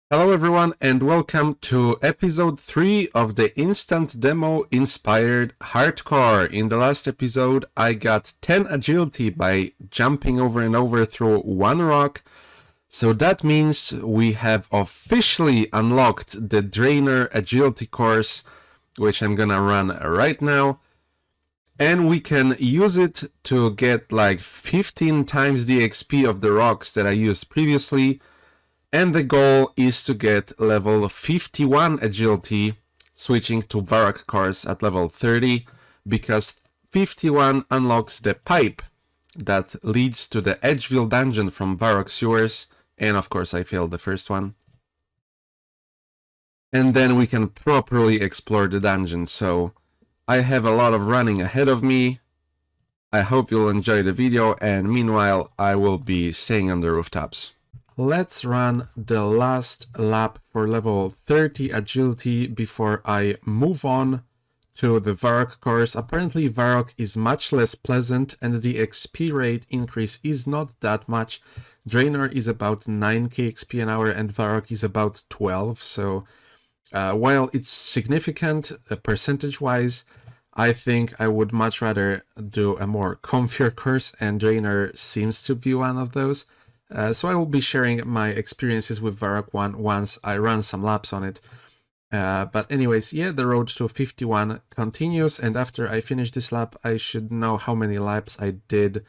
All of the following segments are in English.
Hello everyone and welcome to episode 3 of the instant demo inspired hardcore. In the last episode I got 10 agility by jumping over and over through one rock. So that means we have officially unlocked the Draynor agility course, which I'm gonna run right now. And we can use it to get like 15 times the XP of the rocks that I used previously. And the goal is to get level 51 agility, switching to Varrock course at level 30, because 51 unlocks the pipe that leads to the Edgeville dungeon from Varrock sewers, and of course I failed the first one. And then we can properly explore the dungeon, so I have a lot of running ahead of me. I hope you'll enjoy the video, and meanwhile I will be staying on the rooftops. Let's run the last lap for level 30 agility before I move on to the Varrock course. Apparently Varrock is much less pleasant and the XP rate increase is not that much. Draynor is about 9k XP an hour and Varrock is about 12, so while it's significant percentage-wise, I think I would much rather do a more comfier course, and Draynor seems to be one of those. So I will be sharing my experiences with Varrock 1 once I run some laps on it. But anyways, yeah, the road to 51 continues, and after I finish this lap, I should know how many laps I did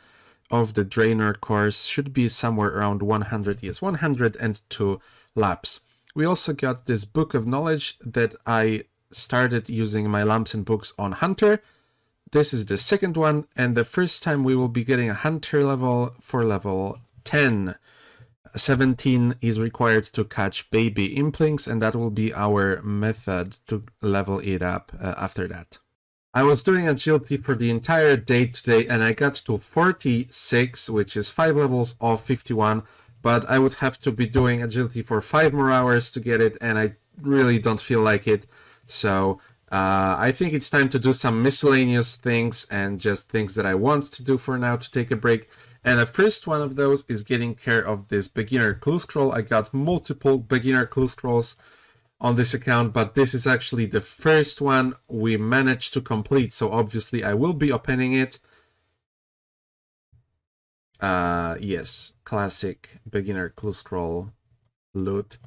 of the Draynor course. Should be somewhere around 100, yes, 102 laps. We also got this book of knowledge that I started using my lamps and books on Hunter. This is the second one, and the first time we will be getting a Hunter level for level 10. 17 is required to catch baby implings, and that will be our method to level it up after that. I was doing agility for the entire day today and I got to 46, which is 5 levels of 51, but I would have to be doing agility for 5 more hours to get it, and I really don't feel like it. So I think it's time to do some miscellaneous things and just things that I want to do for now to take a break. And the first one of those is getting care of this beginner clue scroll. I got multiple beginner clue scrolls on this account, but this is actually the first one we managed to complete. So obviously I will be opening it. Yes, classic beginner clue scroll loot.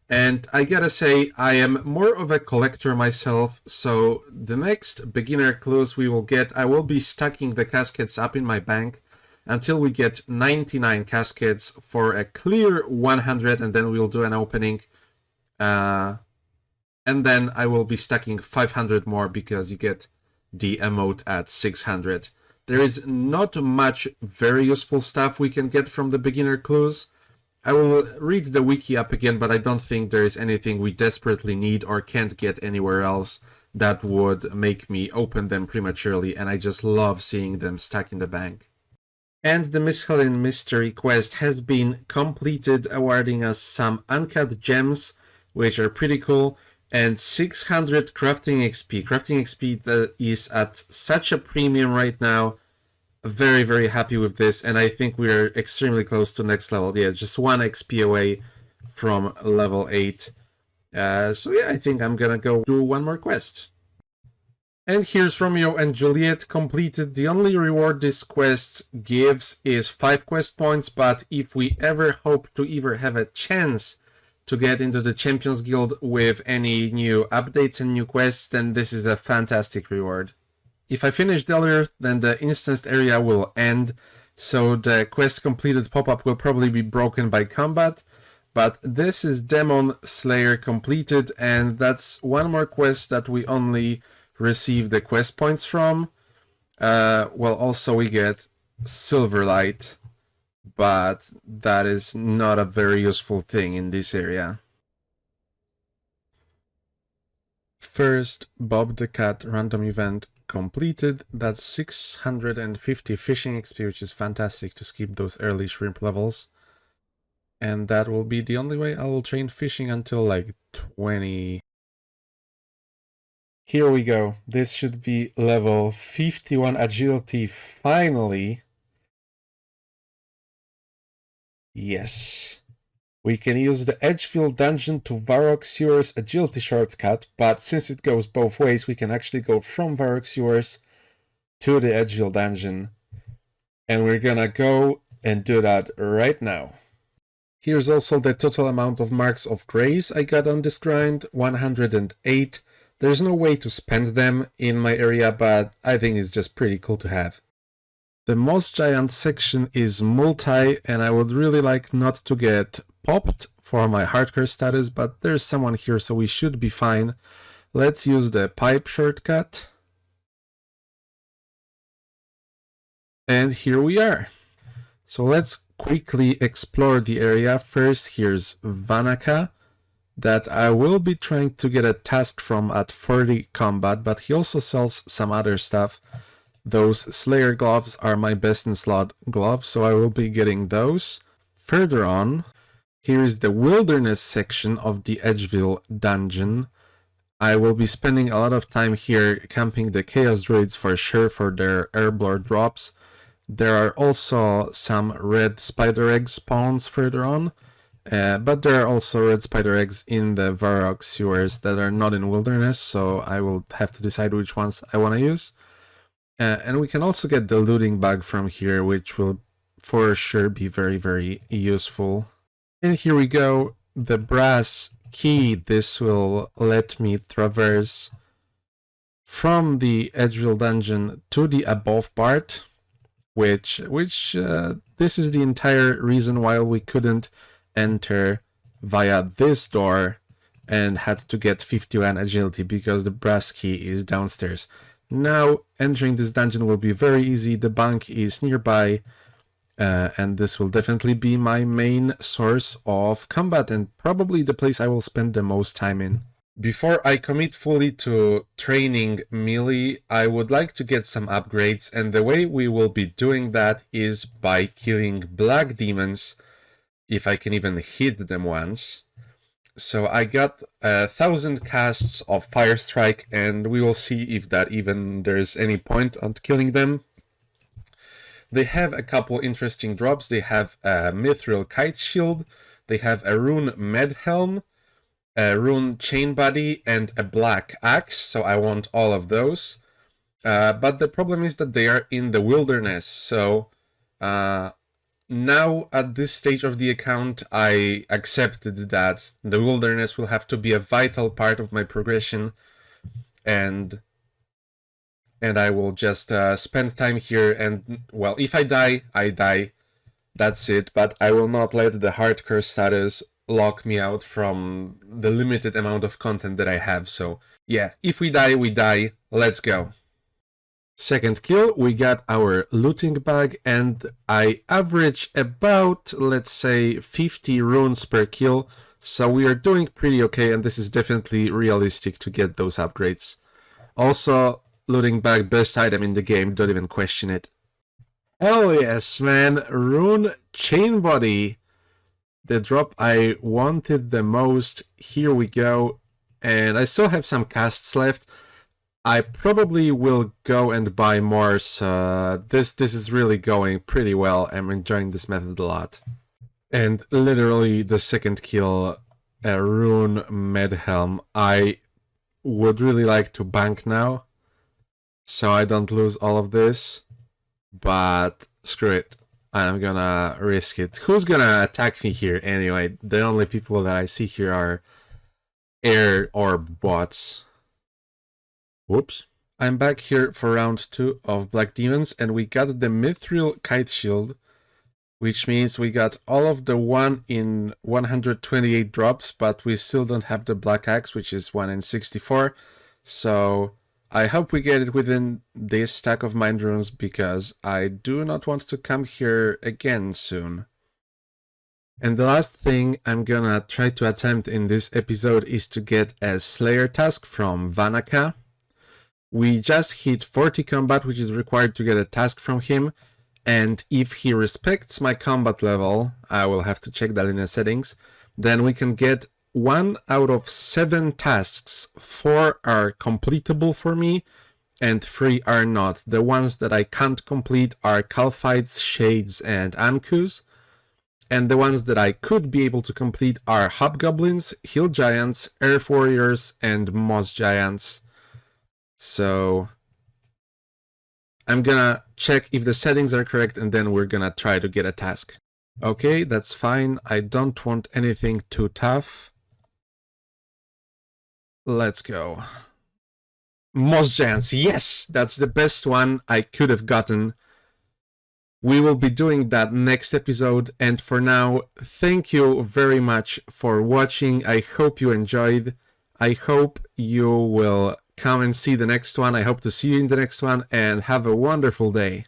And I gotta say, I am more of a collector myself, so the next beginner clues we will get, I will be stacking the caskets up in my bank until we get 99 caskets for a clear 100, and then we'll do an opening. And then I will be stacking 500 more because you get the emote at 600. There is not much very useful stuff we can get from the beginner clues. I will read the wiki up again, but I don't think there is anything we desperately need or can't get anywhere else that would make me open them prematurely, and I just love seeing them stack in the bank. And the Misc mystery quest has been completed, awarding us some uncut gems, which are pretty cool, and 600 crafting XP. Crafting XP that is at such a premium right now. Very, very happy with this, and I think we are extremely close to next level. Yeah, just 1 XP away from level 8. So yeah, I think I'm gonna go do one more quest. And here's Romeo and Juliet completed. The only reward this quest gives is 5 quest points, but if we ever hope to either have a chance to get into the Champions Guild with any new updates and new quests, then this is a fantastic reward. If I finish Delaware, then the instanced area will end, so the quest completed pop-up will probably be broken by combat. But this is Demon Slayer completed, and that's one more quest that we only receive the quest points from. Well, also we get Silverlight, but that is not a very useful thing in this area. First, Bob the Cat random event completed. That's 650 fishing XP, which is fantastic to skip those early shrimp levels. And that will be the only way I will train fishing until like 20. Here we go. This should be level 51 agility finally. Yes. We can use the Edgefield dungeon to Varrock Sewers agility shortcut, but since it goes both ways, we can actually go from Varrock Sewers to the Edgefield dungeon. And we're gonna go and do that right now. Here's also the total amount of marks of grace I got on this grind, 108. There's no way to spend them in my area, but I think it's just pretty cool to have. The most giant section is multi, and I would really like not to get popped for my hardcore status, but there's someone here, so we should be fine. Let's use the pipe shortcut. And here we are. So let's quickly explore the area. First, here's Vannaka, that I will be trying to get a task from at 40 combat, but he also sells some other stuff. Those Slayer gloves are my best in slot gloves, so I will be getting those. Further on, here is the wilderness section of the Edgeville dungeon. I will be spending a lot of time here camping the Chaos Druids for sure for their Herblore drops. There are also some red spider egg spawns further on, but there are also red spider eggs in the Varrock sewers that are not in wilderness, so I will have to decide which ones I want to use. And we can also get the looting bag from here, which will for sure be very, very useful. And here we go, the brass key. This will let me traverse from the Edgeville dungeon to the above part, which this is the entire reason why we couldn't enter via this door and had to get 51 agility, because the brass key is downstairs. Now entering this dungeon will be very easy. The bank is nearby, and this will definitely be my main source of combat and probably the place I will spend the most time in. Before I commit fully to training melee, I would like to get some upgrades, and the way we will be doing that is by killing black demons, if I can even hit them once. So I got 1,000 casts of Fire Strike, and we will see if that even there's any point on killing them. They have a couple interesting drops. They have a Mithril Kite Shield, they have a Rune Med Helm, a Rune Chain Body, and a Black Axe, so I want all of those. But the problem is that they are in the wilderness, so now at this stage of the account I accepted that the wilderness will have to be a vital part of my progression, and I will just spend time here, and well, if I die, I die. That's it, but I will not let the hardcore status lock me out from the limited amount of content that I have. So yeah, if we die, we die. Let's go. Second kill, we got our looting bag, and I average about, let's say, 50 runes per kill, so we are doing pretty okay, and this is definitely realistic to get those upgrades. Also, looting bag, best item in the game, don't even question it. Hell yes, man, Rune Chain Body, the drop I wanted the most. Here we go, and I still have some casts left. I probably will go and buy more, so this is really going pretty well. I'm enjoying this method a lot. And literally the second kill, a Rune Med Helm. I would really like to bank now, so I don't lose all of this, but screw it. I'm gonna risk it. Who's gonna attack me here anyway? The only people that I see here are air orb bots. Whoops. I'm back here for round 2 of Black Demons, and we got the Mithril Kite Shield, which means we got all of the 1 in 128 drops, but we still don't have the Black Axe, which is 1 in 64. So I hope we get it within this stack of Mind Runes, because I do not want to come here again soon. And the last thing I'm gonna try to attempt in this episode is to get a Slayer Task from Vannaka. We just hit 40 combat, which is required to get a task from him, and if he respects my combat level, I will have to check that in the settings, then we can get 1 out of 7 tasks. 4 are completable for me, and 3 are not. The ones that I can't complete are Calphites, Shades, and Ankus, and the ones that I could be able to complete are Hobgoblins, Hill Giants, Earth Warriors, and Moss Giants. So I'm gonna check if the settings are correct, and then we're gonna try to get a task. Okay, that's fine. I don't want anything too tough. Let's go. Moss Giants, yes! That's the best one I could have gotten. We will be doing that next episode, and for now, thank you very much for watching. I hope you enjoyed. I hope you will come and see the next one. I hope to see you in the next one, and have a wonderful day.